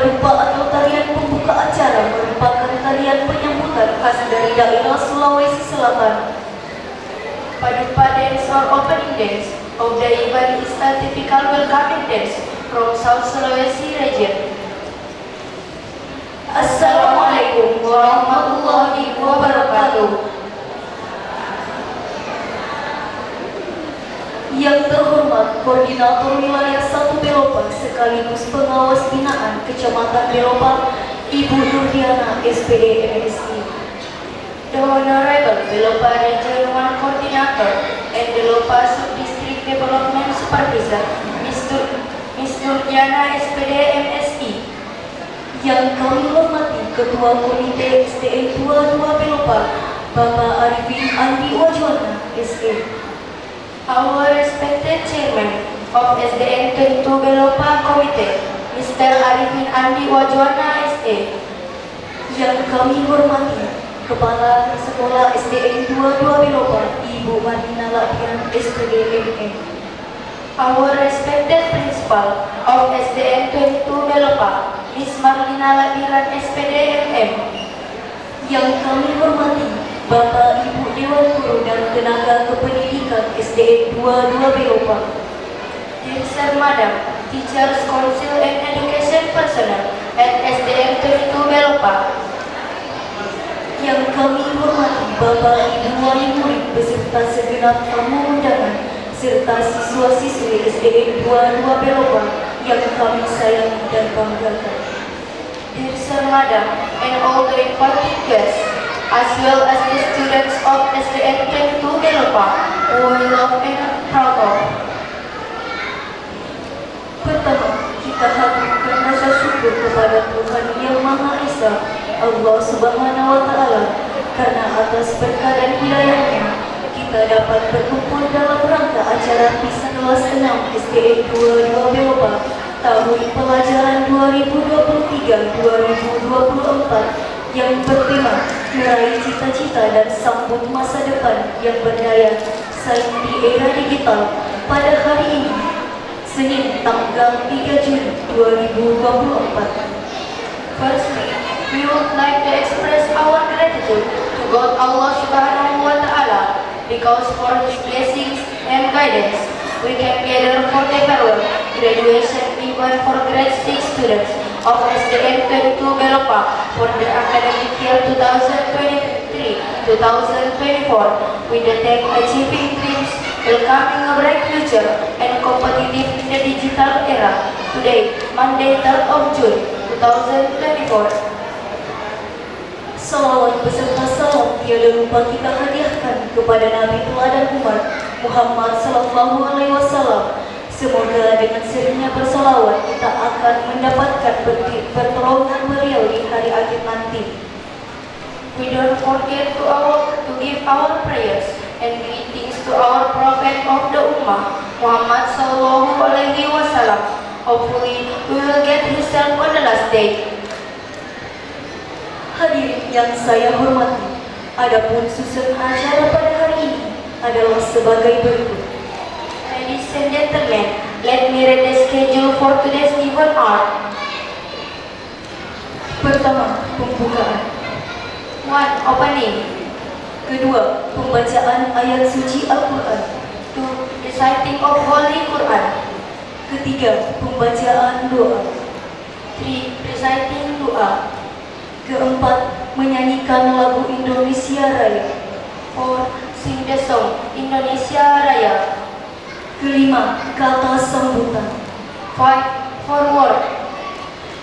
Padupa atau tarian pembuka acara merupakan tarian penyambutan khas dari daerah Sulawesi Selatan. Padupa dance or opening dance of the event is a typical welcoming dance from South Sulawesi region. Assalamualaikum warahmatullahi wabarakatuh. Yang terhormat Koordinator Wilayah 1 Belopa sekaligus pengawas binaan Kecamatan Belopa, Ibu Nurdiana, SPD MSI. The Honorable Belopa Region 1 Coordinator and Belopa Sub-District Development Supervisor, Ms. Nurdiana, SPD MSI. Yang kami hormati Ketua Komite SDN 22 Belopa, Bapak Arifin Andi Wajwana, SE. Our respected Chairman of SDN 22 Belopa Committee, Mr. Arifin Andi Wajwana, SE. Yang kami hormati Kepala Sekolah SDN 22 Belopa, Ibu Marina Lapian, SPD MM. Our respected Principal of SDN 22 Belopa, Ms. Marlina Lapian, SPD MM. Yang kami hormati Bapak Ibu Dewan Guru dan Tenaga Kependidikan SDN 22 Belopa. Dear Sir, Madam, Teachers, Council and Education Personnel at SDN 22 Belopa. Yang kami hormati Bapak Ibu Wali Murid beserta segenap tamu undangan serta siswa-siswi SDN 22 Belopa yang kami sayangi dan banggakan. Dear Sir, Madam, and all the important guests, as well as the students of SDN 22 Belopa, who I love and proud of. Pertama, kita haturkan rasa syukur kepada Tuhan Yang Maha Esa, Allah Subhanahu wa Ta'ala, karena atas berkah dan hidayahnya kita dapat berkumpul dalam rangka acara PISA kelas 6 SDN 22 Belopa tahun pelajaran 2023-2024 yang bertema meraih cita-cita dan sambut masa depan yang berdaya saing di era digital pada hari ini, Senin tanggal 3 Juni 2024. Firstly, we would like to express our gratitude to God Allah Subhanahu wa Ta'ala because for His blessings and guidance, we can gather for the farewell graduation event for grade 6 students of SDN 22 Belopa for the academic year 2023-2024 with the theme Achieving Dreams, Welcoming a Bright Future and Competitive in the Digital Era. Today, Monday 3rd of June 2024. Salawat beserta salam tiada lupa kita hadiahkan kepada Nabi teladan umat Muhammad Sallallahu Alaihi Wasallam. Semoga dengan seringnya bersalawat kita akan mendapatkan pertolongan beliau di hari akhir nanti. We don't forget to give our prayers and greetings to our Prophet of the Ummah, Muhammad Sallallahu Alaihi Wasallam. Hopefully, we will get his help on the last day. Hadirin yang saya hormati, adapun susun acara pada hari ini adalah sebagai berikut. Ladies and gentlemen, let me read the schedule for today's event art. Pertama, pembukaan. 1. Opening. Kedua, pembacaan ayat suci Al-Quran. 2. Reciting of Holy Quran. Ketiga, pembacaan doa. 3. Reciting doa. Keempat, menyanyikan lagu Indonesia Raya. 4. Sing the song Indonesia Raya. Kelima, kata sambutan. 5. Forward.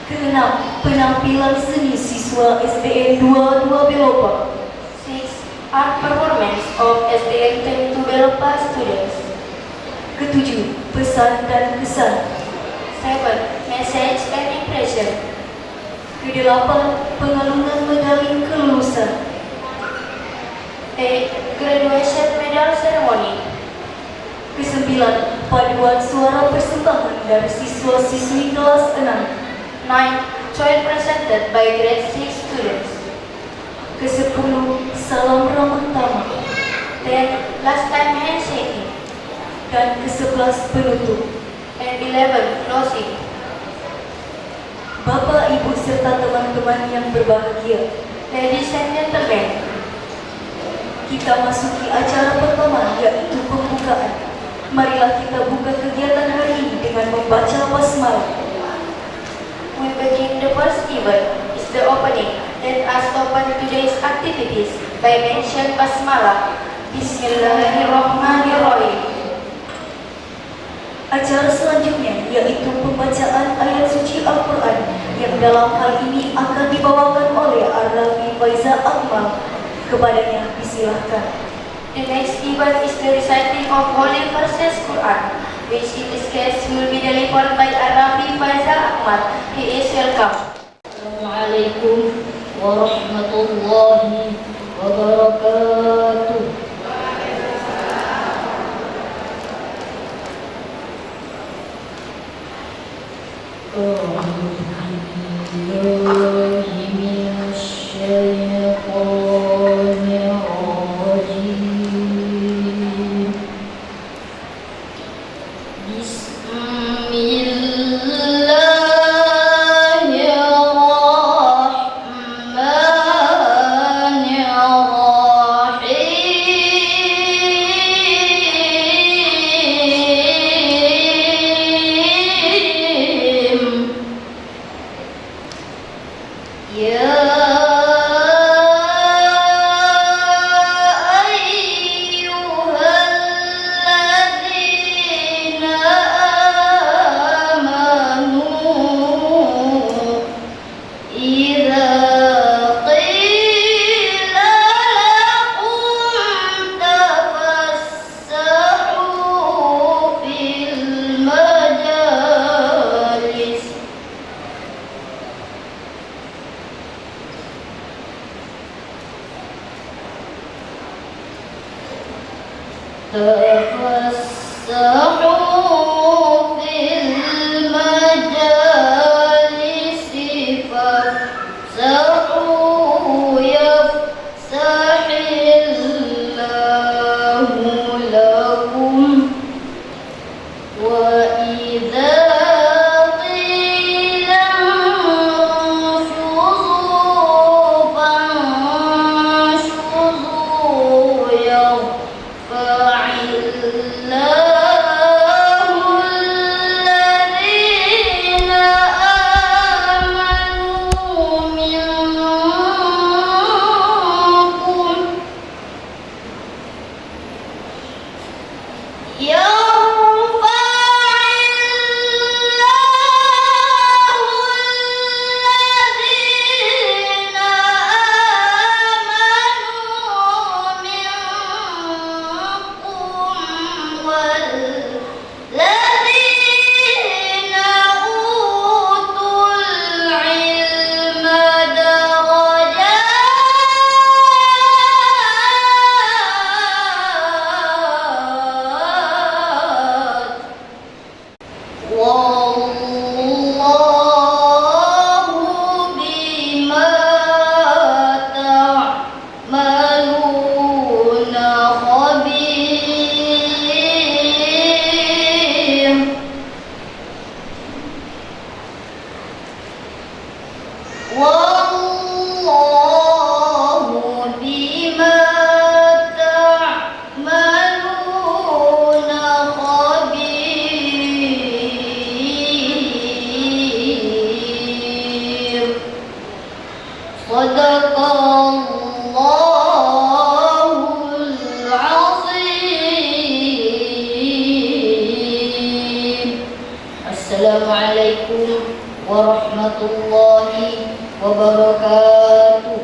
Keenam, penampilan seni siswa SDN 22 Belopa. 6. Art performance of SDN 22 Belopa students. Ketujuh, pesan dan kesan. 7. Message and impression. Kedelapan, pengalungan medali kelulusan. 8. Graduation medal ceremony. Kesembilan, paduan suara persembahan dari siswa-siswi kelas 6. 9. Joint presented by grade 6 students. Ke-10, salam ramah tamah. 10. Last time handshaking. Dan ke-11, penutup. And 11. Closing. Bapak, Ibu, serta teman-teman yang berbahagia, Ladies and gentlemen, kita masuki acara pertama, yaitu pembukaan. Marilah kita buka kegiatan hari ini dengan membaca basmalah. we begin the first event, is the opening. Let us open today's activities by mention basmalah. Bismillahirrahmanirrahim. Acara selanjutnya yaitu pembacaan ayat suci Al-Quran yang dalam hal ini akan dibawakan oleh Ar-Rafi Faiza Akmal. Kepadanya disilahkan. The next event is the reciting of Holy Verses Quran, which in this case will be delivered by Ar-Rafi Faiza Akmal. He is welcome. Assalamualaikum warahmatullahi wabarakatuh. Assalamualaikum warahmatullahi wabarakatuh.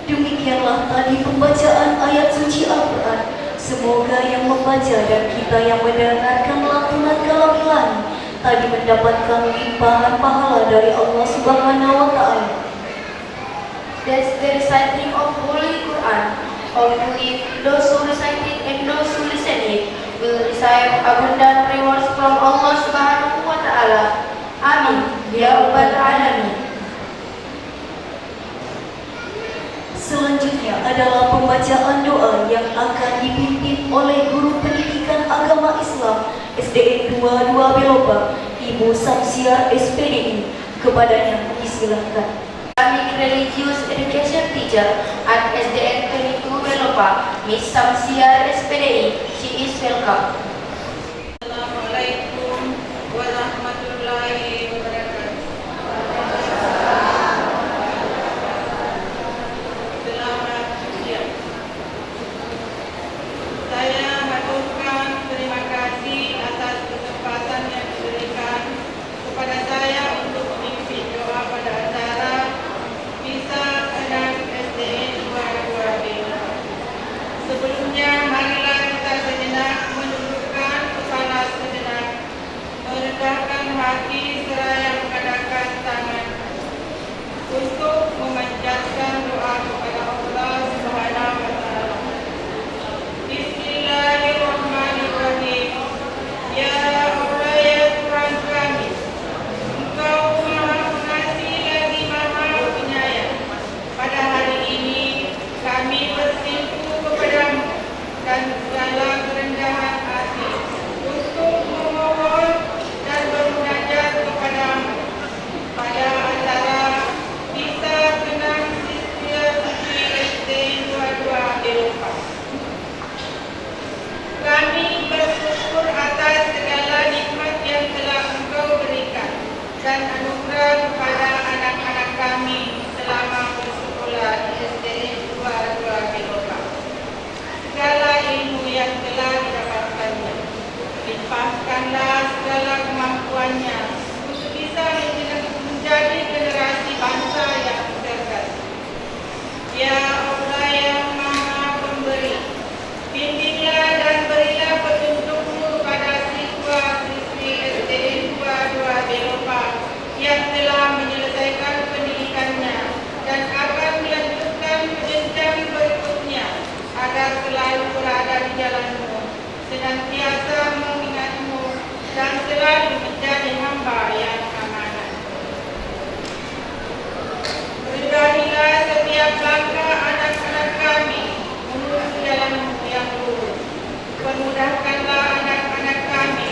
Demikianlah tadi pembacaan ayat suci Al-Quran. Semoga yang membaca dan kita yang mendengarkan lantunan kalam ilahi tadi mendapatkan limpahan pahala dari Allah Subhanahu wa Ta'ala. That's the reciting of Holy Quran. Hopefully, those who recite it and those who listen it will receive abundant rewards from Allah Subhanahu wa Ta'ala. Amin. Ya Rabbal Alamin. Selanjutnya adalah pembacaan doa yang akan dipimpin oleh Guru Pendidikan Agama Islam SDN 22 Belopa, Ibu Samsiah SPDI. Kepadanya disilahkan. Islamic Religious Education Teacher at SDN 22 Belopa, Miss Samsiar SPDI. She is welcome. Assalamualaikum warahmatullahi wabarakatuh. Selamat siang. Saya haturkan terima kasih atas kesempatan yang diberikan kepada saya untuk memimpin doa pada acara Misa Anak SDN 22B. Sebelumnya, marilah kita sejenak menundukkan kepala sejenak, merendahkan hati seraya mengadakan tangan untuk memanjatkan doa kepada Allah Subhanahu wa Ta'ala. Bismillahirrahmanirrahim. Ya Allah, ya Tuhan kami, Engkau Maha Pengasih lagi Maha Penyayang. Pada hari ini kami bersimpu kepadamu dan segala kerendahan hati untuk memohon dan bermunajat kepadamu pada acara Misa Kenang Siswa Siswi SD 22 Belopa. Kami bersyukur atas segala nikmat yang telah Engkau berikan dan anugerah kepada anak-anak kami selama bersekolah di SDN 22 Belopa. Segala ilmu yang telah didapatkannya, limpahkanlah segala kemampuannya untuk bisa menjadi generasi bangsa yang cerdas. Ya Allah yang Maha Pemberi, bimbinglah dan berilah petunjukmu kepada siswa-siswi SDN 22 Belopa yang telah menyelesaikan pendidikannya dan akan melanjutkan ke jenjang berikutnya, agar selalu berada di jalanmu, senantiasa mengingatmu, dan selalu menjadi hamba yang amanah. Berdahilah setiap langkah anak-anak kami menuju jalanmu yang lurus. Permudahkanlah anak-anak kami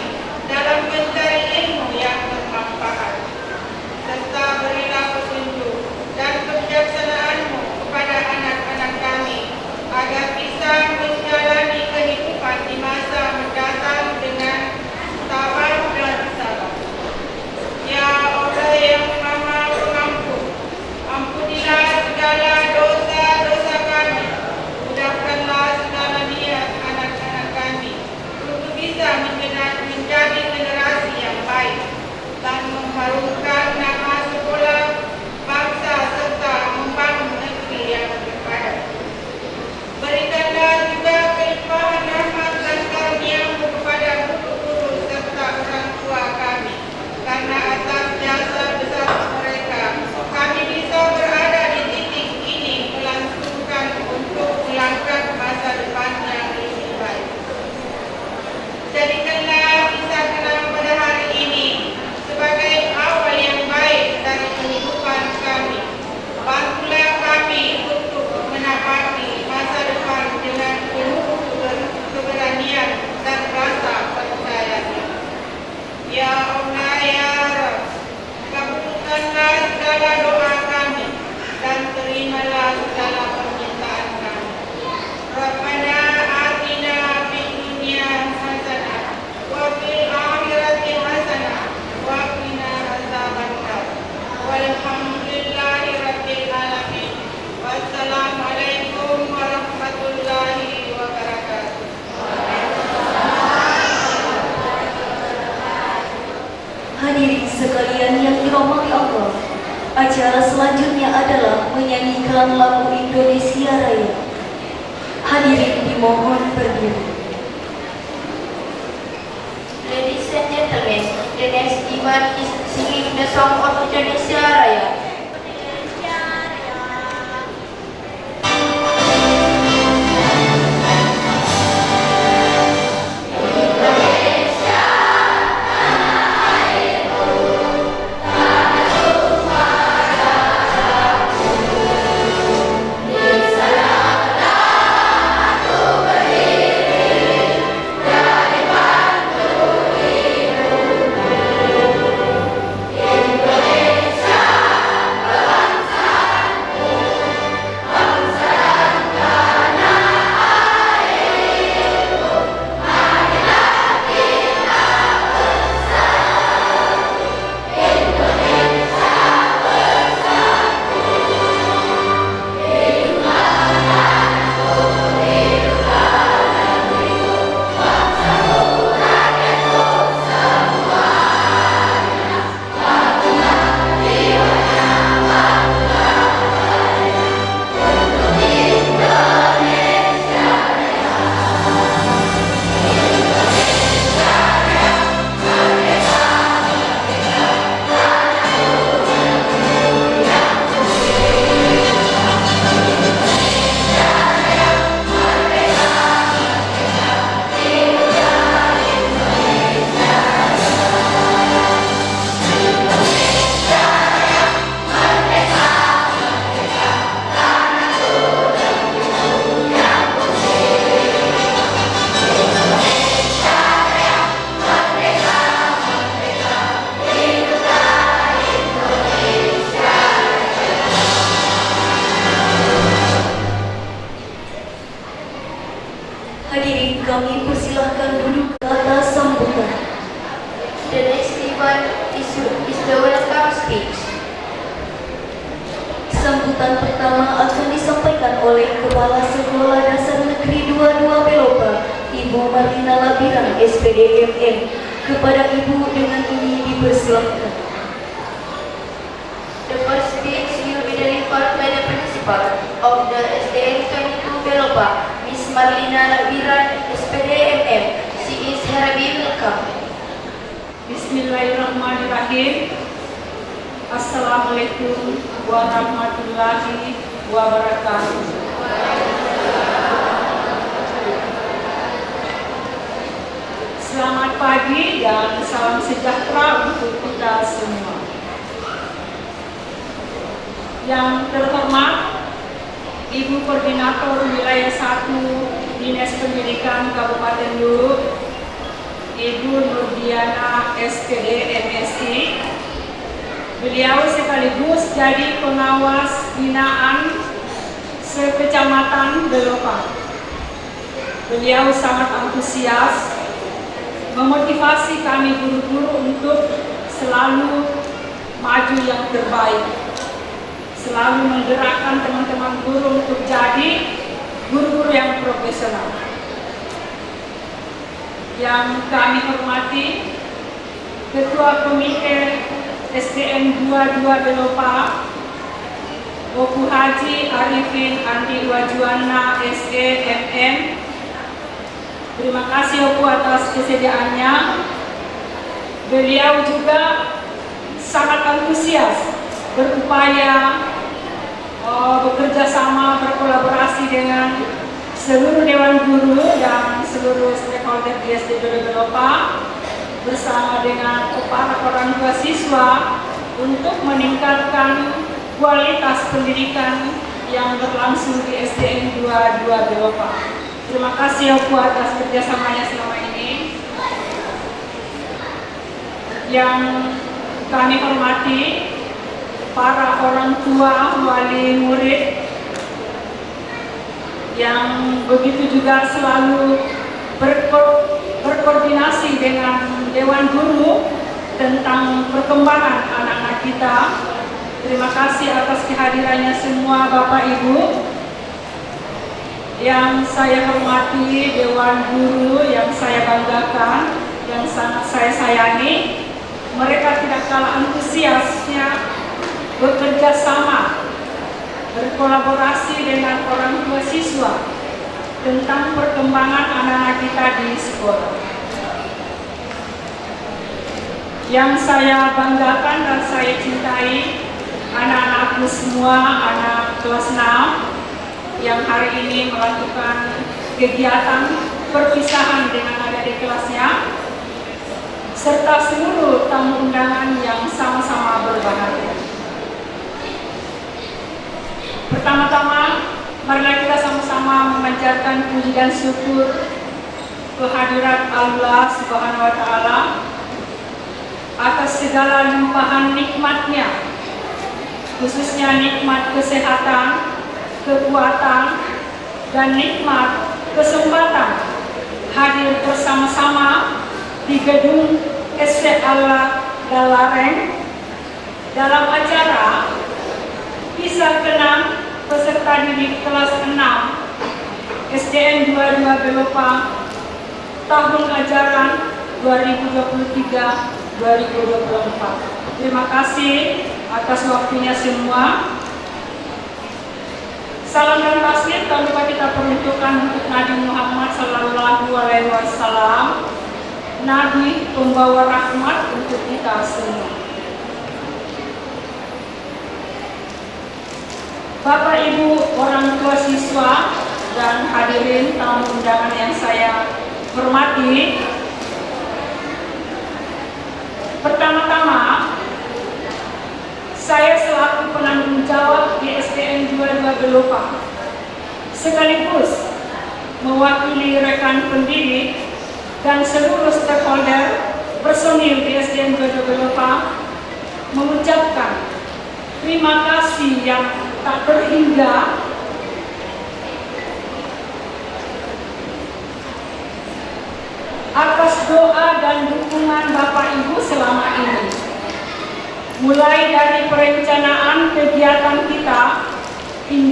dalam mencari ilmu yang bermanfaat, serta berilah petunjuk dan kebijaksanaanmu kepada anak-anak kami, agar bisa menjalani kehidupan di masa mendatang dengan sabar dan sabar. Ya Allah yang Maha Pengampun, ampunilah segala dosa-dosa kami, mudahkanlah segala niat anak-anak kami untuk bisa menjadi generasi yang baik dan mengharumkan nama sekolah, bangsa serta membangun negeri yang berkeadilan. Berikanlah juga kelimpahan rahmat dan karunia-Mu kepada guru-guru serta orang tua kami, karena atas jasa besar mereka kami bisa berada di titik ini, melangsungkan untuk melangkah masa depan yang lebih baik. Jadikanlah Misa Kenang pada hari ini sebagai awal yang baik dari kehidupan kami. Bantulah kami untuk menapaki masa depan dengan penuh keberanian dan rasa percaya diri. Ya Allah ya Rabb, kabulkanlah segala doa kami dan terimalah segala permintaan kami. Rabbana atina fid dunya hasanah wa fil akhirati hasanah wa qina adzabannar. Walhamdulillahi rabbil alamin. Wassalamualaikum warahmatullahi wabarakatuh. Hadirin sekalian yang dirahmati Allah, acara selanjutnya adalah menyanyikan lagu Indonesia Raya. Hadirin dimohon berdiri. Ladies and gentlemen, the next event is singing the song of Indonesia Raya. Indonesia Sambutan pertama akan disampaikan oleh Kepala Sekolah Dasar Negeri 22 Belopa, Ibu Marlina Labiran, SPD MM. Kepada Ibu dengan ini dipersilakan. The first speech will be delivered by the principal of the SDN 22 Belopa, Miss Marlina Labiran, SPD MM. She is hereby welcome. Bismillahirrahmanirrahim. Assalamualaikum warahmatullahi wabarakatuh. Selamat pagi dan salam sejahtera untuk kita semua. Yang terhormat Ibu Koordinator Wilayah 1 Dinas Pendidikan Kabupaten Luwu, Ibu Nurdiana SPD MSI. Beliau sekaligus jadi pengawas binaan sekecamatan Belopa. Beliau sangat antusias memotivasi kami guru-guru untuk selalu maju yang terbaik, selalu menggerakkan teman-teman guru untuk jadi guru-guru yang profesional. Yang kami hormati Ketua Komite SDN 22 Belopa, Oku Haji Arifin Andi Wajuana SE MM. Terima kasih Oku atas kesediaannya. Beliau juga sangat antusias berupaya bekerja sama, berkolaborasi dengan seluruh Dewan Guru dan seluruh stakeholder di SD Belopa bersama dengan para orang tua siswa untuk meningkatkan kualitas pendidikan yang berlangsung di SDN 22 Belopa. Terima kasih Oku atas kerjasamanya selama ini. Yang kami hormati para orang tua, wali murid yang begitu juga selalu berkoordinasi dengan Dewan Guru tentang perkembangan anak-anak kita. Terima kasih atas kehadirannya semua Bapak Ibu. Yang saya hormati Dewan Guru yang saya banggakan, yang sangat saya sayangi. Mereka tidak kalah antusiasnya bekerja sama, berkolaborasi dengan orang tua siswa tentang perkembangan anak-anak kita di sekolah. Yang saya banggakan dan saya cintai anak-anakku semua, anak kelas 6 yang hari ini melakukan kegiatan perpisahan dengan adik-adik kelasnya, serta seluruh tamu undangan yang sama-sama berbahagia. Pertama-tama, marilah kita sama-sama memanjatkan puji dan syukur kehadirat Allah Subhanahu wa Ta'ala atas segala limpahan nikmat-Nya, khususnya nikmat kesehatan, kekuatan, dan nikmat kesempatan hadir bersama-sama di gedung SD Allah Dalareng dalam acara Kisah Kenang peserta didik kelas 6 SDN 22 Belopa tahun ajaran 2023-2024. Terima kasih atas waktunya semua. Salam dan taslim tak lupa kita peruntukkan untuk Nabi Muhammad Sallallahu Alaihi Wasallam, Nabi pembawa rahmat untuk kita semua. Bapak Ibu orang tua siswa dan hadirin tamu undangan yang saya hormati, pertama-tama saya selaku penanggung jawab di SDN 22 Belopa sekaligus mewakili rekan pendidik dan seluruh stakeholder personil di SDN 22 Belopa mengucapkan terima kasih yang tak terhingga atas doa dan dukungan Bapak Ibu selama ini. Mulai dari perencanaan kegiatan kita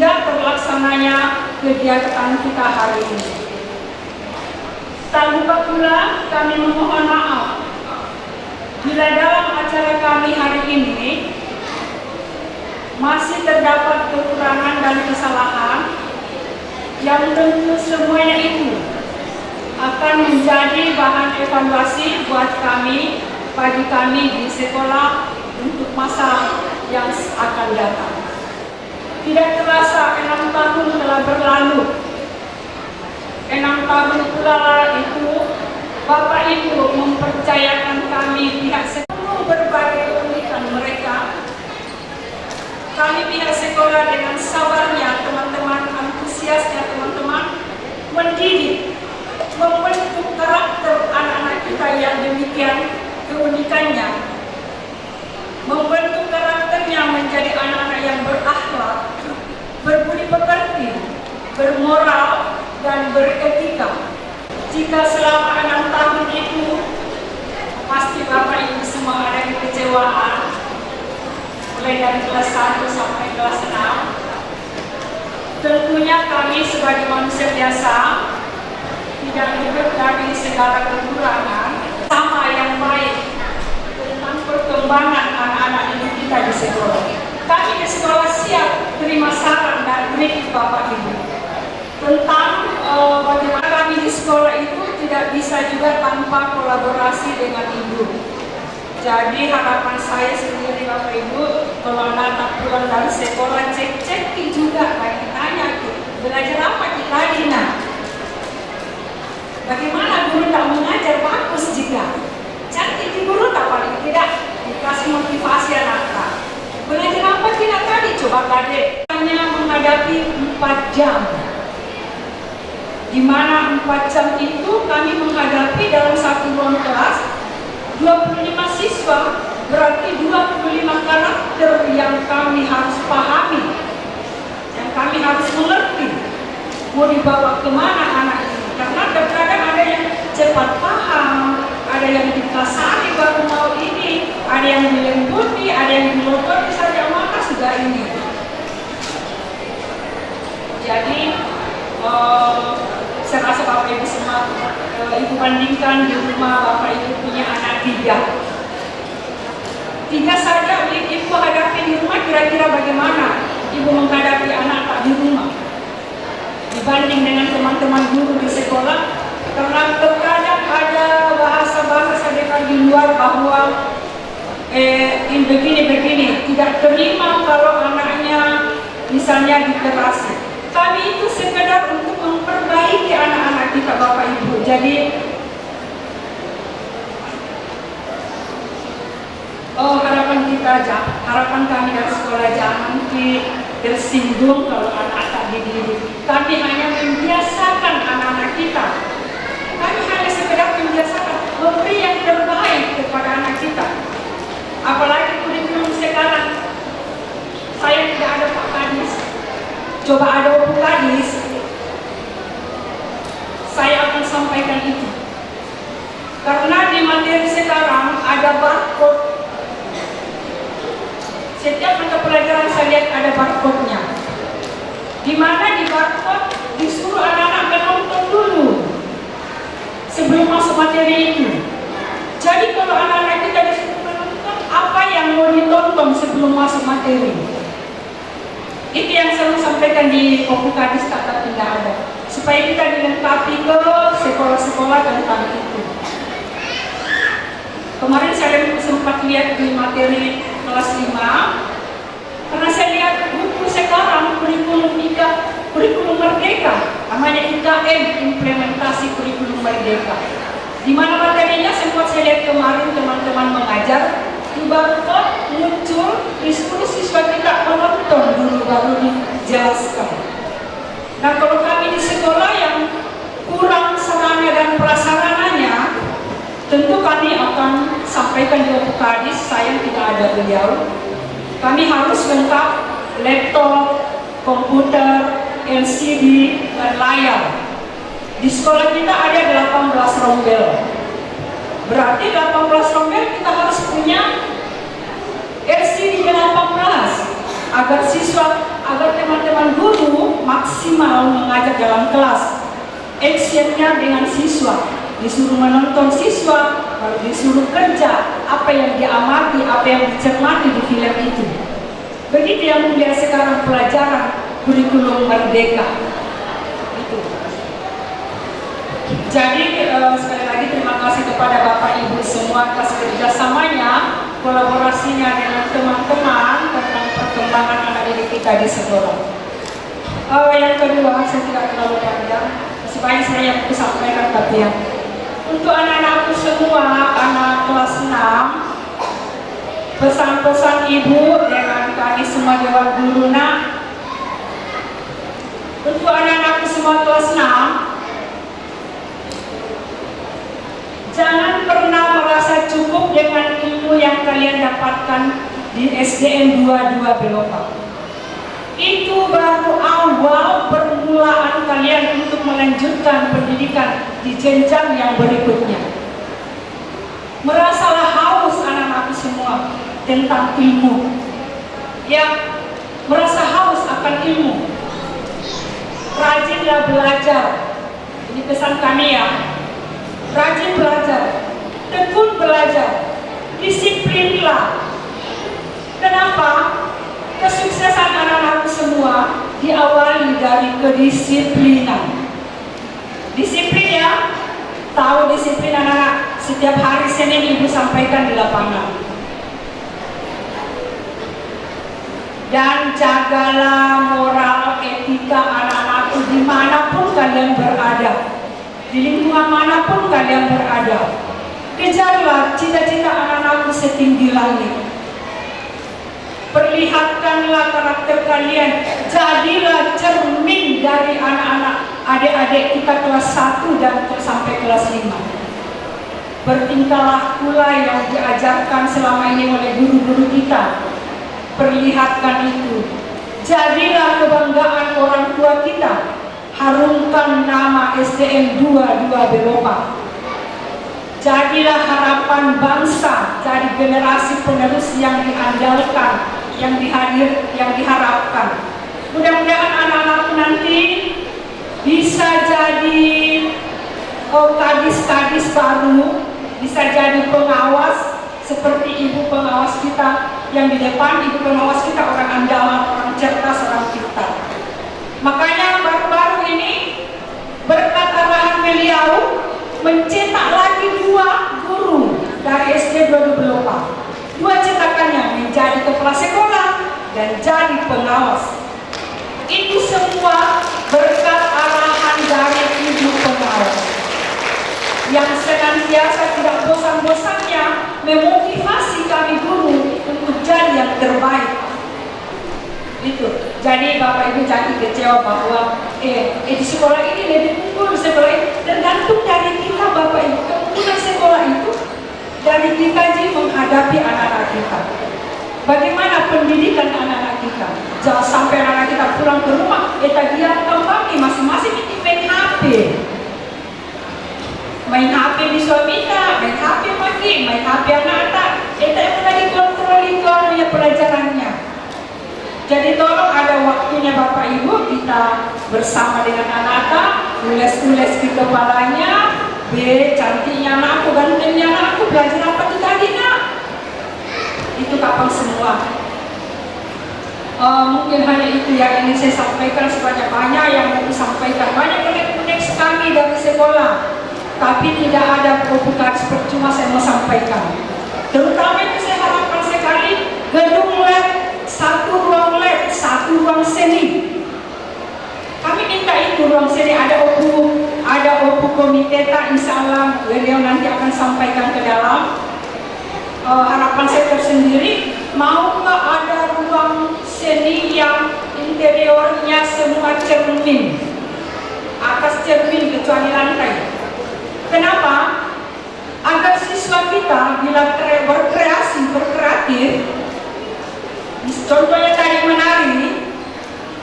hingga terlaksananya kegiatan kita hari ini. Tak lupa pula kami memohon maaf bila dalam acara kami hari ini masih terdapat kekurangan dan kesalahan yang tentu semuanya itu akan menjadi bahan evaluasi buat kami, bagi kami di sekolah untuk masa yang akan datang. Tidak terasa 6 tahun telah berlalu. 6 tahun pula itu Bapak Ibu mempercayakan kami pihak sekolah berbagai keunikan mereka. Kami pihak sekolah dengan sabarnya teman-teman, antusiasnya teman-teman mendidik, membentuk karakter anak-anak kita yang demikian keunikannya, membentuk karakternya menjadi anak-anak yang berakhlak, berbudi pekerti, bermoral, dan beretika. Jika selama 6 tahun itu pasti Bapak Ibu semua ada kekecewaan, mulai dari kelas 1 sampai kelas 6, tentunya kami sebagai manusia biasa tidak luput dari segala kekurangan sama yang baik tentang perkembangan anak-anak didik kita di sekolah. Kami di sekolah siap terima saran dan kritik Bapak Ibu tentang bagaimana kami di sekolah itu tidak bisa juga tanpa kolaborasi dengan Ibu. Jadi harapan saya sendiri Bapak Ibu, kalau anak pulang dari sekolah cek juga, lagi tanya belajar apa kita Dina? Bagaimana guru tak mengajar bagus juga? Cantik di guru tak paling tidak dikasih motivasi anak-anak. Belajar apa tidak tadi? Coba Kade. Hanya menghadapi 4 jam. Di mana 4 jam itu kami menghadapi dalam satu ruang kelas 25 siswa, berarti 25 karakter yang kami harus pahami, yang kami harus mengerti mau dibawa kemana anak ini. Karena terkadang ada yang cepat paham, ada yang dikasari baru mau ini, ada yang dilembuti, ada yang dilototi saja maka sudah ini. Jadi saya rasa Bapak Ibu semua, Ibu bandingkan di rumah Bapak Ibu punya anak 3 saja Ibu hadapi di rumah, kira-kira bagaimana Ibu menghadapi anak tak di rumah dibanding dengan teman-teman guru di sekolah. Karena terkadang ada bahasa-bahasa di luar bahwa begini tidak terima kalau anaknya misalnya dikerasi. Kami itu sekedar untuk memperbaiki anak-anak kita Bapak Ibu. Jadi harapan kami dari sekolah jangan tersinggung kalau anak tak dididik. Kami hanya membiasakan anak-anak kita. Kami hanya sekedar membiasakan memberi yang terbaik kepada anak kita. Apalagi kurikulum sekarang. Saya tidak ada Pak Kadis. Coba ada Ibu Kadis, saya akan sampaikan itu. Karena di materi sekarang ada barcode. Setiap mata pelajaran saya lihat ada barcode-nya. Di mana di barcode disuruh anak-anak menonton dulu sebelum masuk materi itu. Jadi kalau anak-anak kita disuruh menonton, apa yang mau ditonton sebelum masuk materi? Itu yang selalu sampaikan di Kopi Kadis, kata tidak ada. Supaya kita dilengkapi ke sekolah-sekolah tentang itu. Kemarin saya sempat lihat di materi kelas 5, karena saya lihat buku sekarang kurikulum merdeka, namanya IKM, implementasi kurikulum merdeka. Di mana materinya sempat saya lihat kemarin teman-teman mengajar, di barcode muncul disuruh siswa kita menonton dulu baru dijelaskan. Nah kalau kami di sekolah yang kurang sarana dan prasarananya, tentu kami akan sampaikan di Ibu Kadis, sayang tidak ada beliau. Kami harus lengkap laptop, komputer, LCD, dan layar. Di sekolah kita ada 18 rombel. Berarti 18 rombel kita harus punya LCD 18. agar teman-teman guru maksimal mengajar dalam kelas. Actionnya dengan siswa, disuruh menonton siswa, lalu disuruh kerja apa yang diamati, apa yang dicermati di film itu. Begitu yang mulia sekarang pelajaran kurikulum merdeka. Itu. Jadi sekali lagi terima kasih kepada Bapak Ibu semua atas kerjasamanya, kolaborasinya dengan teman-teman tentang perkembangan anak didik kita di sekolah. Yang kedua, saya tidak terlalu panjang, masih banyak saya yang bisa sampaikan, tapi ya untuk anak-anakku semua, anak kelas 6, pesan-pesan Ibu dengan kami semua Dewan Guru nak. Untuk anak-anakku semua kelas 6, jangan pernah merasa cukup dengan ilmu yang kalian dapatkan di SDN 22 Belopa. Itu baru awal permulaan kalian untuk melanjutkan pendidikan di jenjang yang berikutnya. Merasalah haus anak-anak semua tentang ilmu. Ya, merasa haus akan ilmu. Rajinlah belajar. Ini pesan kami ya. Rajin belajar, tekun belajar, disiplinlah. Kenapa? Kesuksesan anak-anak semua diawali dari kedisiplinan. Disiplin ya, tahu disiplin anak-anak. Setiap hari Senin Ibu sampaikan di lapangan. Dan jagalah moral etika anak-anakku dimanapun kalian berada. Di lingkungan manapun kalian berada, kejarlah cita-cita anak-anakku setinggi langit. Perlihatkanlah karakter kalian, jadilah cermin dari anak-anak adik-adik kita kelas 1 dan sampai kelas 5. Bertingkahlah pula yang diajarkan selama ini oleh guru-guru kita. Perlihatkan itu, jadilah kebanggaan orang tua kita. Harumkan nama SDN 22 Belopa. Jadilah harapan bangsa, jadi generasi penerus yang diandalkan, yang diharapkan. Mudah-mudahan anak-anak nanti bisa jadi kadis-kadis baru, bisa jadi pengawas seperti ibu pengawas kita yang di depan. Ibu pengawas kita orang andalan, orang cerdas, orang pintar. Makanya baru-baru ini berkat arahan beliau mencetak lagi 2 guru dari SD 22 Belopa. 2 cetakannya menjadi kepala sekolah dan jadi pengawas. Itu semua berkat arahan dari ibu pengawas yang senantiasa tidak bosan-bosannya memotivasi kami guru untuk jadi yang terbaik. Itu. Jadi Bapak Ibu jangan kecewa bahwa di sekolah ini lebih unggul, sekolah ini tergantung dari kita Bapak Ibu. Keunggulan sekolah itu dari kita menghadapi anak-anak kita. Bagaimana pendidikan anak-anak kita? Jangan sampai anak-anak kita pulang ke rumah, dia kembali masing-masing itu main HP. Main HP di suami kita, main HP lagi, main HP anak-anak. Yang lagi kontrol itu pelajarannya. Jadi tolong ada waktunya Bapak Ibu kita bersama dengan anak-anak, ules-ules di kepalanya, cantiknya anakku, gantengnya anakku, belajar apa tadi nak? Itu kapan semua. Mungkin hanya itu yang ingin saya sampaikan, sebanyak-banyak yang mau disampaikan. Banyak koneksi kami dari sekolah, tapi tidak ada provokasi percuma saya mau sampaikan. Terutama itu saya harapkan sekali gedung lab, 1 ruang lab, 1 ruang seni. Kami minta itu ruang seni, ada OPU komiteta, insya Allah beliau nanti akan sampaikan ke dalam. Harapan saya tersendiri, maukah ada ruang seni yang interiornya semua cermin, atas cermin kecuali lantai. Kenapa? Agar siswa kita bila berkreasi, berkreatif. Contohnya tadi menari,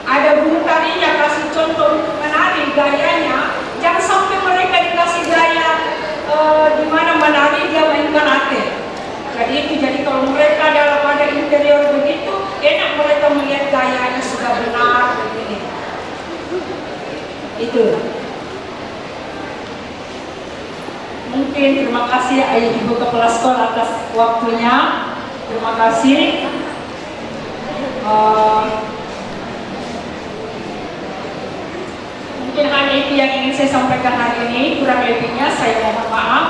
ada guru tarinya kasih contoh untuk menari gayanya, jangan sampai mereka dikasih gaya di mana menari dia main karate. Jadi kalau mereka dalam ada interior begitu, enak mereka melihat sudah benar begini. Itu. Mungkin terima kasih ayah ibu kepala sekolah atas waktunya. Terima kasih. Mungkin hanya itu yang ingin saya sampaikan hari ini. Kurang lebihnya saya mohon maaf.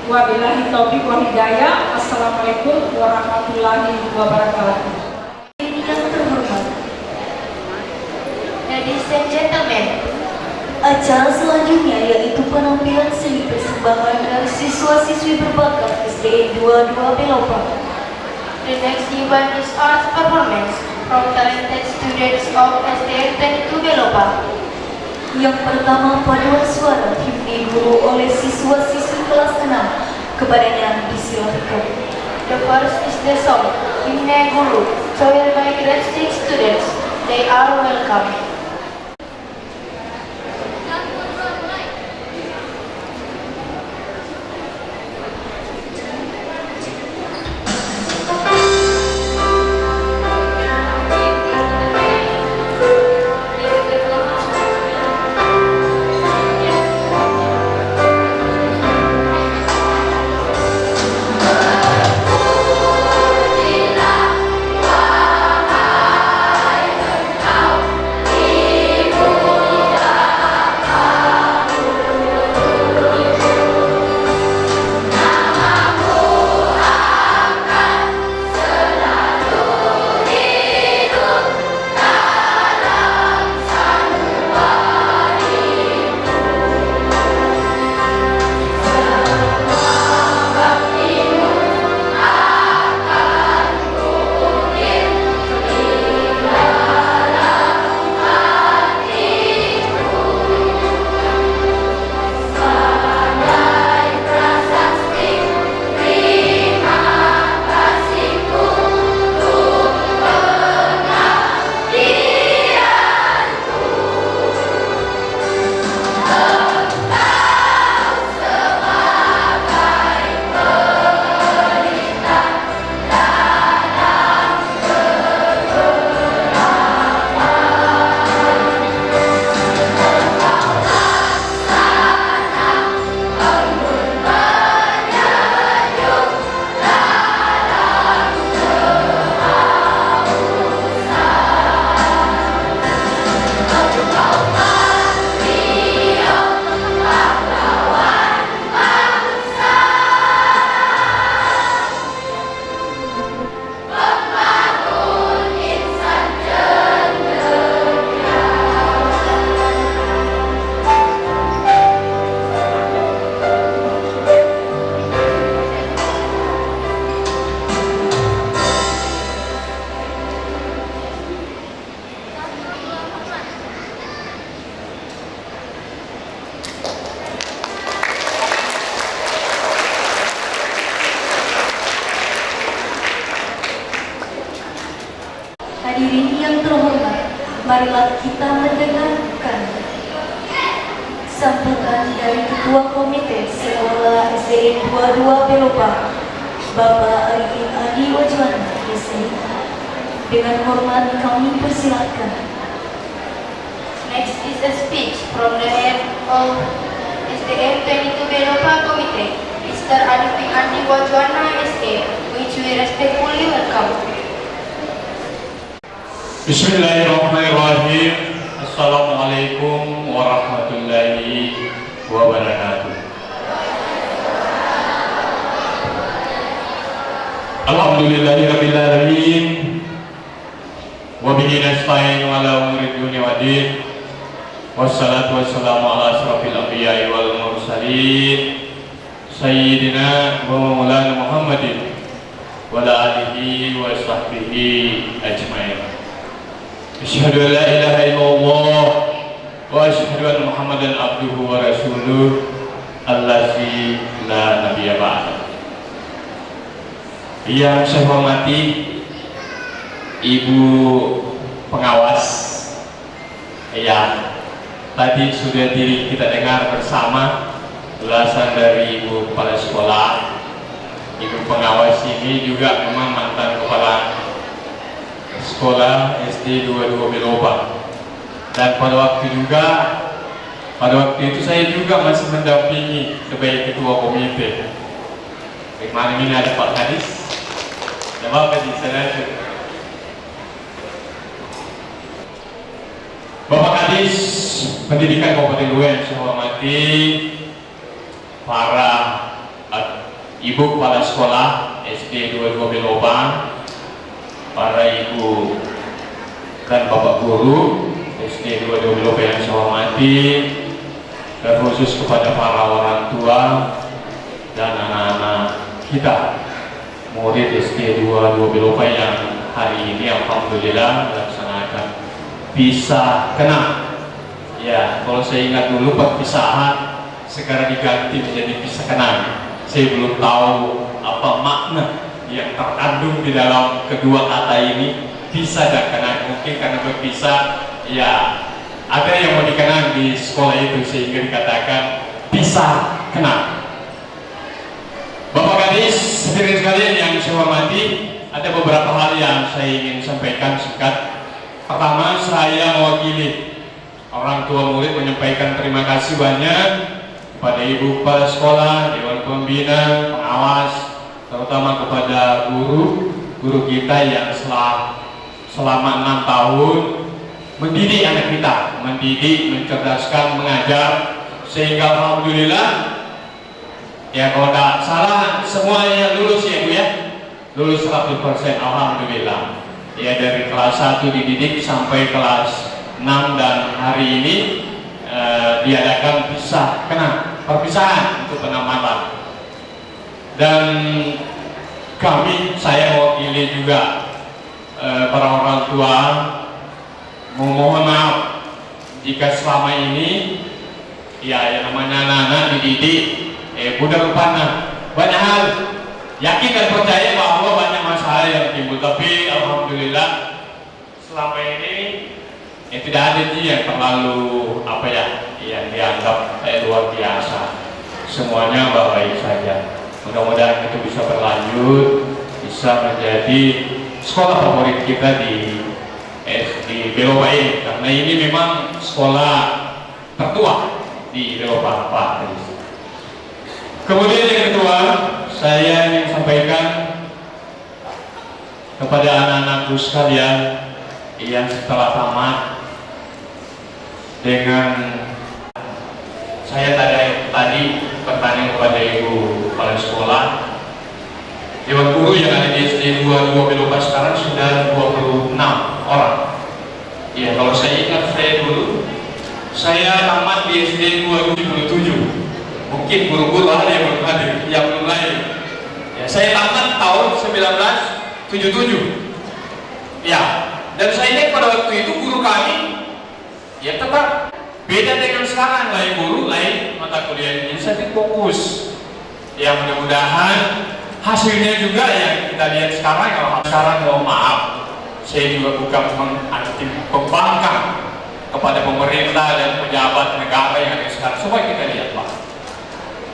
Wabillahi taufiq wal hidayah. Assalamualaikum warahmatullahi wabarakatuh. Ini yang terhormat, Ladies and gentlemen, acara selanjutnya yaitu penampilan seni persembahan dari siswa-siswi berbakat SDN 22 Belopa. the next event is art performance from talented students of SDN 22 Belopa. Yang pertama, paduan suara himne guru oleh siswa-siswi kelas 6. Kepadanya disilakan. The first is the song Himne Guru, choir by grade 6 students. They are welcome. Hadirin yang terhormat, marilah kita mendengarkan sambutan dari Ketua Komite Sekolah SDN 22 Belopa, Bapak Arifin Adi Wajwana, SI. Dengan hormat kami persilakan. Next is a speech from the head of SDN 22 Belopa Committee, Mr. Arifin Adi Wajwana, SE, which we respectfully welcome. Bismillahirrahmanirrahim. Assalamualaikum warahmatullahi wabarakatuh. Alhamdulillahirabbil alamin. Wa bihi nasta'inu ala umuri dunya waddin. Wassalatu wassalamu ala asrofil anbiya'i wal mursalin Sayyidina wa maulana Muhammadin wa ala alihi wa sahbihi ajmain. Asyhadu an la ilaha illallah wa asyhadu anna Muhammadan abduhu wa rasuluh allazi la nabiyya ba'da. Yang saya hormati Ibu pengawas, ya, tadi sudah kita dengar bersama ulasan dari Ibu kepala sekolah. Ibu pengawas ini juga memang mantan kepala sekolah SD 22 Belopa. Dan pada waktu itu saya juga masih mendampingi sebagai ketua komite. Malam ini ada Pak Kadis, ada Bapak di sana. Bapak Kadis Pendidikan Kabupaten Luwu yang saya hormati, para ibu kepala sekolah SD 22 Belopa, para ibu dan bapak guru SD 22 Belopa yang saya hormati, dan khusus kepada para orang tua dan anak-anak kita, murid SD 22 Belopa yang hari ini alhamdulillah melaksanakan pisah kenal. Ya, kalau saya ingat dulu perpisahan sekarang diganti menjadi pisah kenal. Saya belum tahu apa makna yang terkandung di dalam kedua kata ini, pisah dan kenal. Mungkin karena berpisah, ya ada yang mau dikenal di sekolah itu sehingga dikatakan pisah kenal. Bapak Kadis, hadirin sekalian yang saya hormati, ada beberapa hal yang saya ingin sampaikan singkat. Pertama, saya mewakili orang tua murid menyampaikan terima kasih banyak kepada ibu kepala sekolah, dewan pembina, pengawas, terutama kepada guru kita yang selama 6 tahun mendidik anak kita, mendidik, mencerdaskan, mengajar, sehingga alhamdulillah ya kalau tidak salah semuanya lulus ya Bu ya, lulus 100% alhamdulillah. Ya dari kelas 1 dididik sampai kelas 6 dan hari ini diadakan perpisahan untuk penamatan. Dan saya mewakili juga para orang tua memohon maaf jika selama ini ya yang namanya anak-anak dididik mudah rupanya banyak hal, yakin dan percaya bahwa banyak masalah yang timbul, tapi alhamdulillah selama ini tidak ada yang terlalu yang dianggap luar biasa, semuanya baik saja. Mudah-mudahan itu bisa berlanjut, bisa menjadi sekolah favorit kita di Belopa ini, karena ini memang sekolah tertua di Belopa Pak. Kemudian yang kedua, saya ingin sampaikan kepada anak-anakku sekalian yang setelah tamat dengan saya tadi bertanya kepada ibu kepala sekolah, dewan guru yang ada di SD 22 Belopa sekarang sudah 26 orang. Ya, kalau saya ingat saya tamat di SD 27. Mungkin guru-guru ada yang belum hadir, yang belum lahir. Ya, saya tamat tahun 1977. Ya, dan saya ingat pada waktu itu guru kami ya tetap beda dengan sekarang, lain guru, lain mata kuliah ini saya fokus. Ya mudah-mudahan hasilnya juga yang kita lihat sekarang. Kalau sekarang mohon maaf, saya juga bukan pembangkang kepada pemerintah dan pejabat negara yang ada sekarang. Coba kita lihat Pak.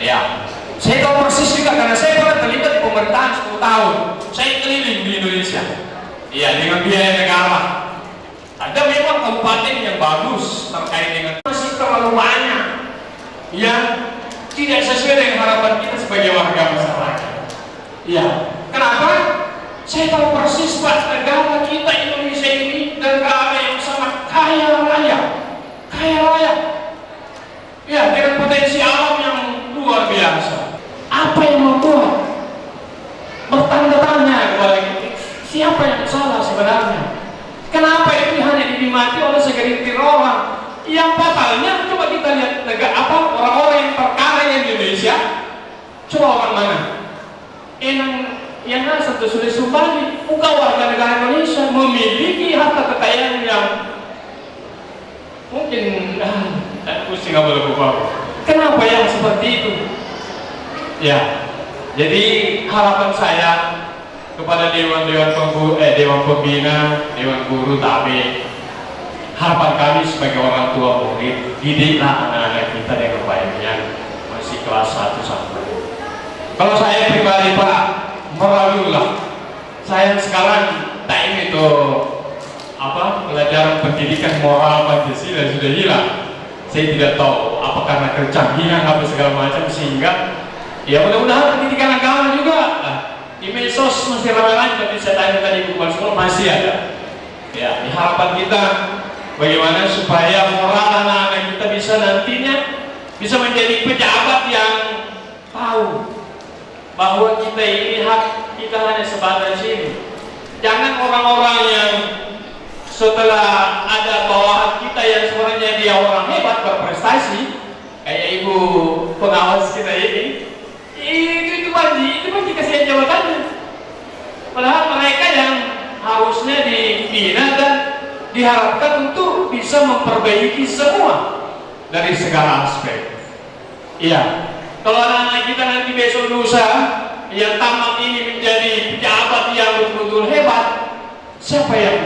Ya, saya tahu persis juga karena saya pernah terlibat di pemerintahan 10 tahun. Saya keliling di Indonesia. Iya, dengan biaya negara. Ada memang kabupaten yang bagus terkait dengan masih terlalu banyak yang tidak sesuai dengan harapan kita sebagai warga masyarakat. Iya, kenapa? Saya tahu persis Pak, negara kita Indonesia ini negara yang sangat kaya raya. Ya, dengan potensi alam yang luar biasa. Apa yang membuat bertanda tanya kepada kita, siapa yang salah sebenarnya? Kenapa itu hanya dinikmati oleh segelintir orang? Yang fatalnya, coba kita lihat orang-orang yang terkaya di Indonesia. Coba orang mana? Yang satu sudah Sumbani, bukan warga negara Indonesia, memiliki harta kekayaan yang mungkin pusing nggak boleh buka. Kenapa yang seperti itu? Ya, jadi harapan saya kepada dewan pembina, dewan guru, tapi harapan kami sebagai orang tua murid, didiklah anak-anak kita dengan baik yang masih kelas 1 sampai. Kalau saya pribadi Pak, meragulah. Saya sekarang tak ingin tuh pelajaran pendidikan moral Pancasila sudah hilang. Saya tidak tahu apa karena kecanggihan apa segala macam, sehingga ya mudah-mudahan pendidikan agama juga di medsos masih ramai-ramai. Tapi saya tanya tadi di kepala sekolah masih ada. Ya, harapan kita bagaimana supaya moral anak-anak kita bisa nantinya bisa menjadi pejabat yang tahu bahwa kita ini hak kita hanya sebatas ini. Jangan orang-orang yang setelah ada bawahan kita yang sebenarnya dia orang hebat berprestasi, kayak ibu pengawas kita ini, itu pasti kasihan jabatannya. Padahal mereka yang harusnya dibina dan diharapkan untuk bisa memperbaiki semua dari segala aspek. Iya, kalau anak-anak kita nanti besok lusa yang tamat ini menjadi pejabat yang betul-betul hebat, siapa yang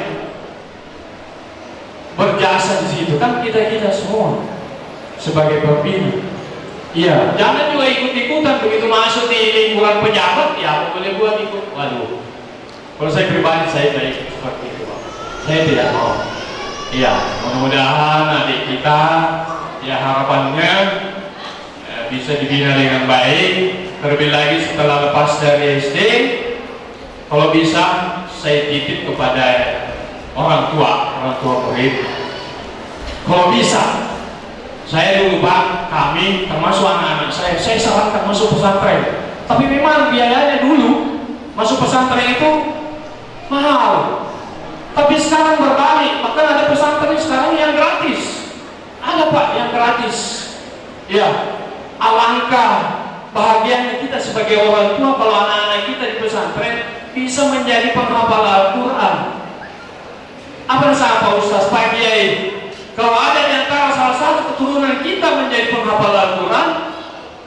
berjasa di situ? Kan kita semua sebagai pembina. Iya, jangan juga ikut-ikutan begitu masuk di lingkungan pejabat, ya apa boleh buat ikut. Waduh, kalau saya pribadi saya ikut seperti itu, Pak. Saya tidak mau. Iya, mudah-mudahan adik kita ya harapannya bisa dibina dengan baik. Terlebih lagi setelah lepas dari SD, kalau bisa saya titip kepada orang tua murid. Kalau bisa, saya dulu Pak, kami termasuk anak-anak saya sarankan masuk pesantren. Tapi memang biayanya dulu masuk pesantren itu mahal. Tapi sekarang berbalik, bahkan ada pesantren sekarang yang gratis. Ada Pak yang gratis. Ya, alangkah bahagianya kita sebagai orang tua kalau anak-anak kita di pesantren bisa menjadi penghafal Al-Quran. Apa salah Pak Ustaz, Pak Kiai? Kalau ada di antara salah satu keturunan kita menjadi penghafal Al-Quran,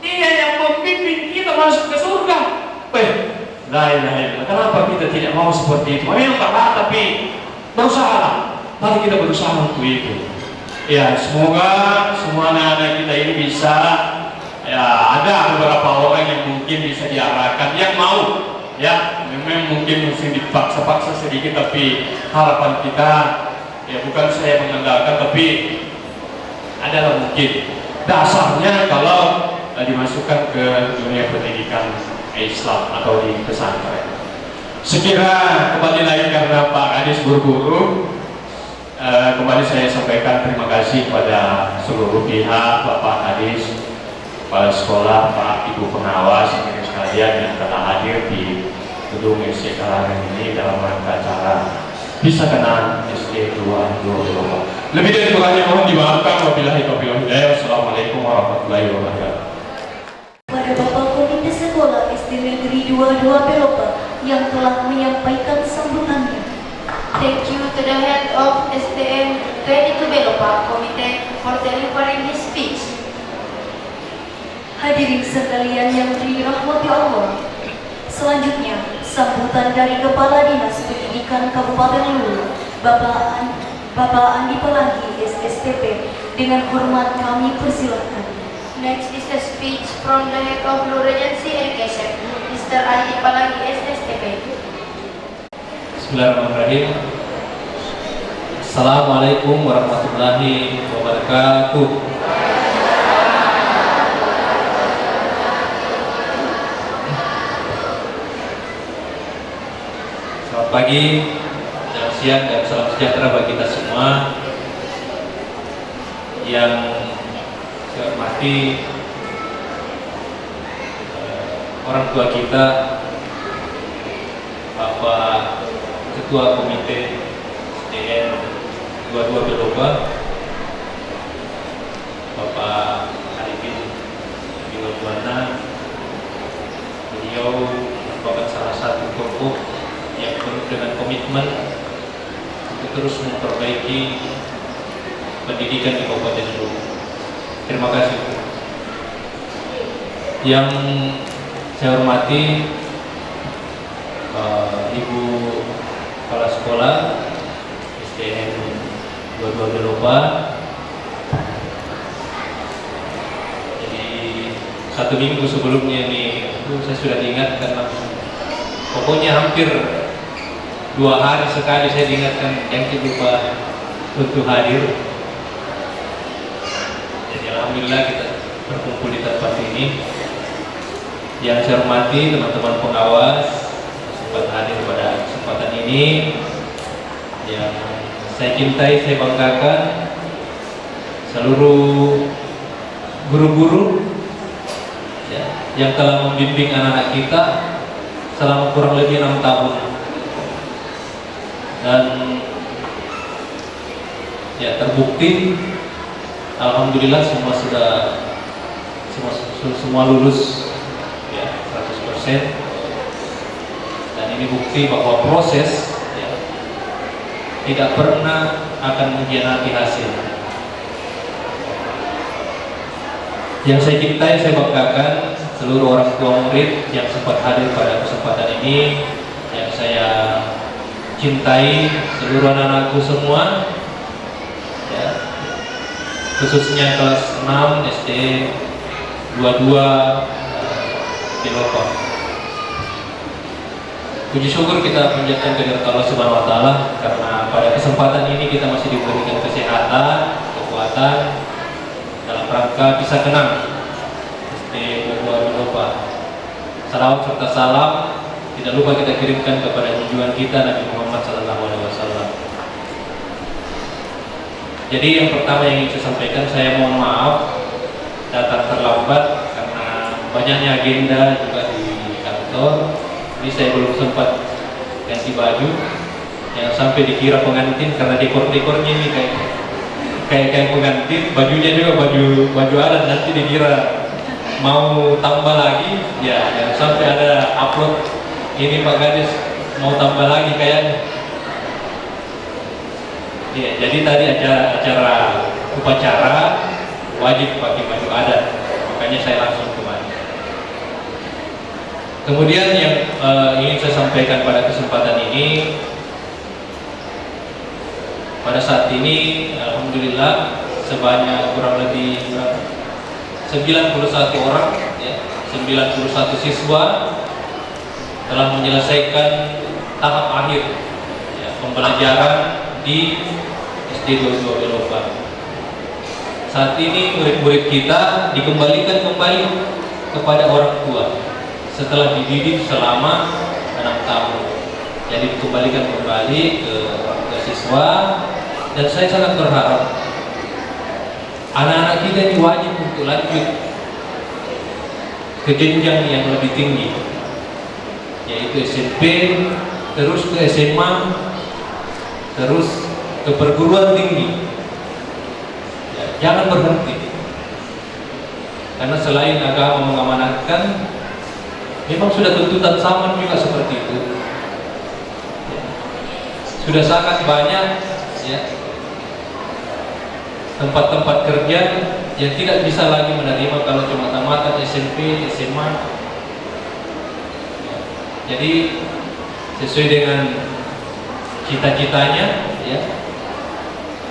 dia yang membimbing kita masuk ke surga. La ilaha illallah. Kenapa kita tidak mau seperti itu? Memang berat, tapi berusaha. Mari kita berusaha untuk itu. Ya, semoga semua anak-anak kita ini bisa. Ya, ada beberapa orang yang mungkin bisa diarahkan, yang mau. Ya, memang mungkin mesti dipaksa-paksa sedikit, tapi harapan kita ya bukan saya mengandalkan, tapi adalah mungkin dasarnya kalau dimasukkan ke dunia pendidikan Islam atau di pesantren. Sekira kembali lagi karena Pak Kadis buru-buru, kembali saya sampaikan terima kasih kepada seluruh pihak, Bapak Kadis, kepala sekolah, Pak Ibu pengawas, hadirin sekalian yang telah hadir di gedung SD Kalangan ini dalam rangka acara Bisa Kenal SD 222. Lebih dari kurangnya mohon dimaafkan. Wabillahi taufiq wal hidayah. Wassalamualaikum warahmatullahi wabarakatuh. Kepada Bapak Komite Sekolah SD Negeri 22 Pelopa yang telah menyampaikan sambutannya. Thank you to the head of STM 22 Belopa Committee for delivering his speech. Hadirin sekalian yang dirahmati Allah. Selanjutnya, sambutan dari Kepala Dinas Pendidikan Kabupaten Luwu, Bapak Andi Pelangi, SSTP. Dengan hormat kami persilahkan. Next is a speech from the head of Luwu Regency Education, Mr. Andi Pelangi, SSTP. Bismillahirrahmanirrahim. Assalamualaikum warahmatullahi wabarakatuh. Selamat pagi, selamat siang, dan salam sejahtera bagi kita semua. Yang saya hormati orang tua kita, Bapak Ketua Komite SDN 22 Belopa, Bapak Arifin Bilobuana. Beliau merupakan salah satu tokoh yang penuh dengan komitmen untuk terus memperbaiki pendidikan di Kabupaten Luwu. Terima kasih. Yang saya hormati Ibu Kepala Sekolah SDN 22 Belopa. Jadi 1 minggu sebelumnya ini saya sudah diingatkan langsung. Pokoknya hampir 2 hari sekali saya diingatkan yang lupa untuk hadir. Jadi alhamdulillah kita berkumpul di tempat ini. Yang saya hormati teman-teman pengawas sempat hadir pada kesempatan ini. Yang saya cintai, saya banggakan seluruh guru-guru ya, yang telah membimbing anak-anak kita selama kurang lebih 6 tahun. Dan ya terbukti alhamdulillah semua lulus ya 100%. Dan ini bukti bahwa proses ya, tidak pernah akan mengkhianati hasil. Yang saya cintai, saya banggakan seluruh orang tua murid yang sempat hadir pada kesempatan ini. Yang saya cintai seluruh anak-anakku semua ya, khususnya kelas 6 SD 22 di Lombok. Puji syukur kita panjatkan kehadirat Allah Subhanahu wa taala karena pada kesempatan ini kita masih diberikan kesehatan, kekuatan dalam rangka bisa kenang SD 22 di Lombok. Salawat serta salam tidak lupa kita kirimkan kepada junjungan kita Nabi Muhammad SAW. Jadi yang pertama yang ingin saya sampaikan, saya mohon maaf datang terlambat karena banyaknya agenda juga di kantor. Ini saya belum sempat ganti baju, yang sampai dikira pengantin karena dekor-dekornya ini kayak pengantin, bajunya juga baju adat, nanti dikira mau tambah lagi, ya jangan sampai ada upload ini Pak Gadis mau tambah lagi kayaknya. Ya, jadi tadi acara upacara wajib pakai baju adat, makanya saya langsung kemari. Kemudian yang ingin saya sampaikan pada kesempatan ini, pada saat ini alhamdulillah sebanyak kurang lebih 91 orang, ya, 91 siswa telah menyelesaikan tahap akhir ya, pembelajaran di SD 22 Lombok. Saat ini murid-murid kita dikembalikan kembali kepada orang tua setelah dididik selama 6 tahun. Jadi dikembalikan kembali ke orang tua siswa, dan saya sangat berharap anak-anak kita ini wajib untuk lanjut ke jenjang yang lebih tinggi, yaitu SMP, terus ke SMA, terus ke perguruan tinggi. Ya, jangan berhenti, karena selain agama mengamanatkan, memang sudah tuntutan zaman juga seperti itu. Ya, sudah sangat banyak ya, tempat-tempat kerja yang tidak bisa lagi menerima kalau cuma tamatan SMP, SMA. Jadi sesuai dengan cita-citanya ya,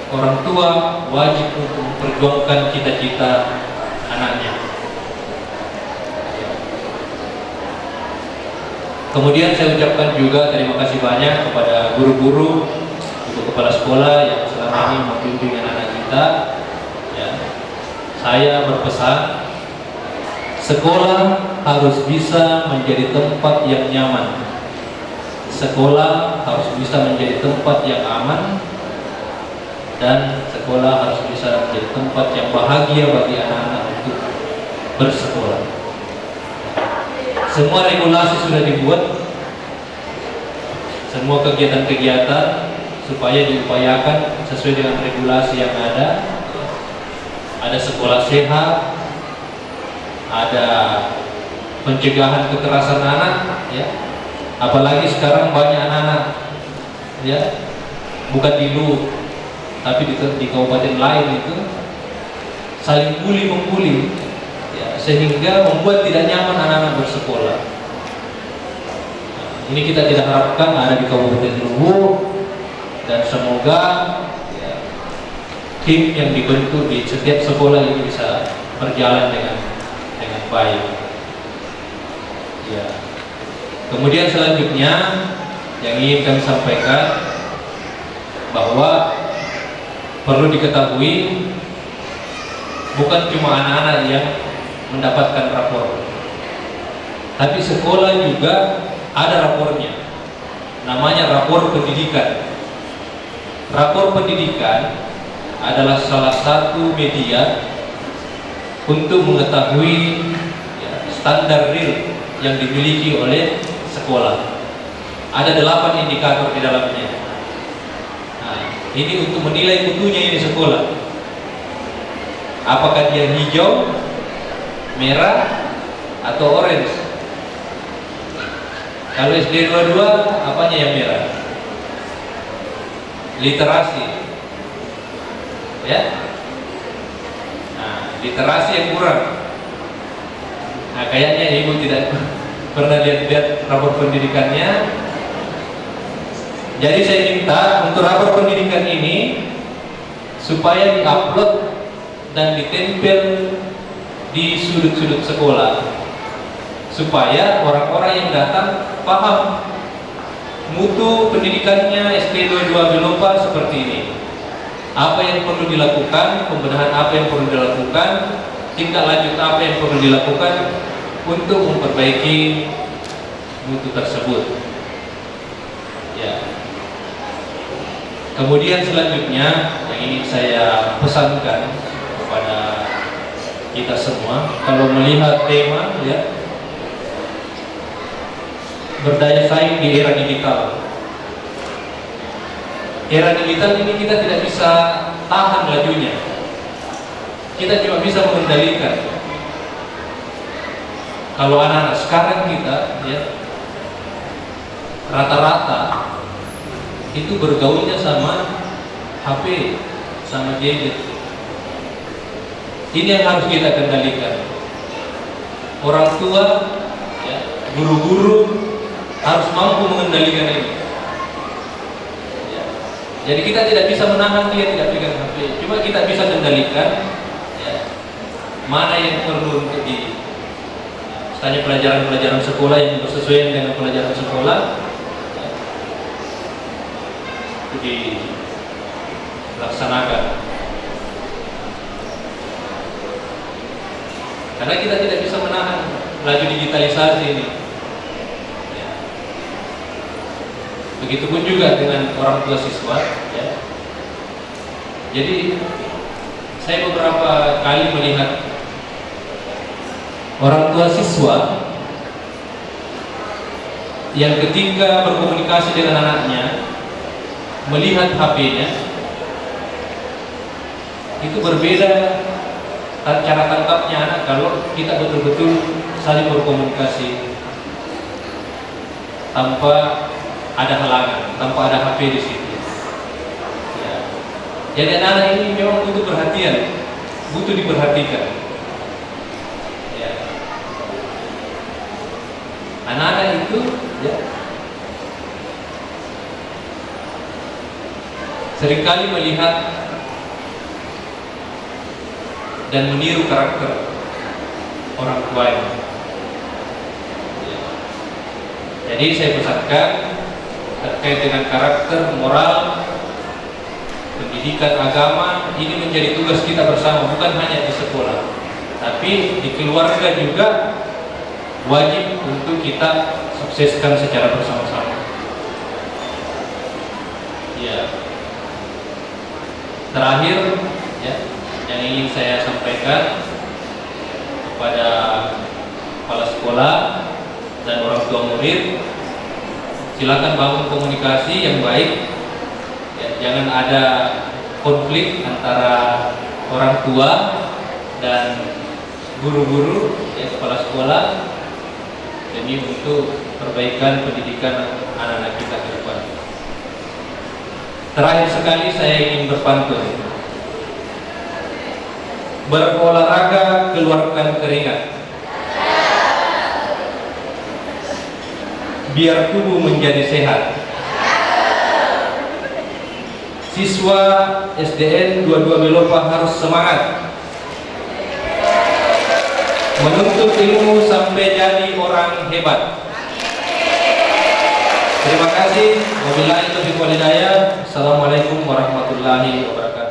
orang tua wajib untuk memperjuangkan cita-cita anaknya. Kemudian saya ucapkan juga terima kasih banyak kepada guru-guru, ibu kepala sekolah yang selama ini membimbing anak-anak kita. Ya, saya berpesan, sekolah harus bisa menjadi tempat yang nyaman. Sekolah harus bisa menjadi tempat yang aman, dan sekolah harus bisa menjadi tempat yang bahagia bagi anak-anak untuk bersekolah. Semua regulasi sudah dibuat, semua kegiatan-kegiatan supaya diupayakan sesuai dengan regulasi yang ada. Ada sekolah sehat, ada pencegahan kekerasan anak, ya. Apalagi sekarang banyak anak-anak, ya, bukan di Lu, tapi di kabupaten lain itu saling bully-membuli, ya, sehingga membuat tidak nyaman anak-anak bersekolah. Nah, ini kita tidak harapkan ada di Kabupaten Luwu, dan semoga ya, tim yang dibentuk di setiap sekolah ini bisa berjalan dengan baik. Ya. Kemudian selanjutnya yang ingin kami sampaikan bahwa perlu diketahui bukan cuma anak-anak yang mendapatkan rapor, tapi sekolah juga ada rapornya, namanya rapor pendidikan. Rapor pendidikan adalah salah satu media untuk mengetahui standar real yang dimiliki oleh sekolah. Ada 8 indikator di dalamnya. Nah, ini untuk menilai mutunya ini sekolah. Apakah dia hijau, merah, atau orange? Kalau SD 22, apanya yang merah? Literasi, ya. Nah, literasi yang kurang. Nah, kayaknya ibu tidak pernah lihat rapor pendidikannya. Jadi saya minta untuk rapor pendidikan ini supaya diupload dan ditempel di sudut-sudut sekolah, supaya orang-orang yang datang paham mutu pendidikannya SD 22 Belopa seperti ini. Apa yang perlu dilakukan, pembenahan apa yang perlu dilakukan, tindak lanjut apa yang perlu dilakukan untuk memperbaiki mutu tersebut. Ya. Kemudian selanjutnya yang ingin saya pesankan kepada kita semua, kalau melihat tema ya, berdaya saing di era digital. Era digital ini kita tidak bisa tahan lajunya. Kita cuma bisa mengendalikan. Kalau anak-anak sekarang kita ya, rata-rata itu bergaulnya sama HP, sama gadget. Ini yang harus kita kendalikan. Orang tua, ya, guru-guru harus mampu mengendalikan ini. Ya. Jadi kita tidak bisa menahan dia tidak pegang HP. Cuma kita bisa kendalikan ya, mana yang perlu untuk di misalnya pelajaran-pelajaran sekolah yang bersesuaian dengan pelajaran sekolah ya, itu dilaksanakan. Karena kita tidak bisa menahan laju digitalisasi ini. Ya. Begitupun juga dengan orang tua siswa. Ya. Jadi saya beberapa kali melihat orang tua siswa yang ketika berkomunikasi dengan anaknya melihat HP-nya itu berbeda cara tangkapnya anak kalau kita betul-betul saling berkomunikasi tanpa ada halangan, tanpa ada HP di situ. Ya. Jadi anak-anak ini memang butuh perhatian, butuh diperhatikan. Ya. Anak-anak itu ya, seringkali melihat dan meniru karakter orang tuanya. Ya. Jadi saya pesankan terkait dengan karakter, moral, pendidikan agama, ini menjadi tugas kita bersama, bukan hanya di sekolah, tapi di keluarga juga wajib untuk kita sukseskan secara bersama-sama. Ya. Terakhir, ya, yang ingin saya sampaikan kepada kepala sekolah dan orang tua murid, silakan bangun komunikasi yang baik. Ya, jangan ada konflik antara orang tua dan guru-guru, ya, kepala sekolah, demi untuk perbaikan pendidikan anak-anak kita ke depan. Terakhir sekali saya ingin berpantun. Berolahraga, keluarkan keringat, biar tubuh menjadi sehat. Siswa SDN 22 Belopa harus semangat menuntut ilmu sampai jadi orang hebat. Terima kasih. Wabillahi taufiq wal hidayah. Assalamualaikum warahmatullahi wabarakatuh.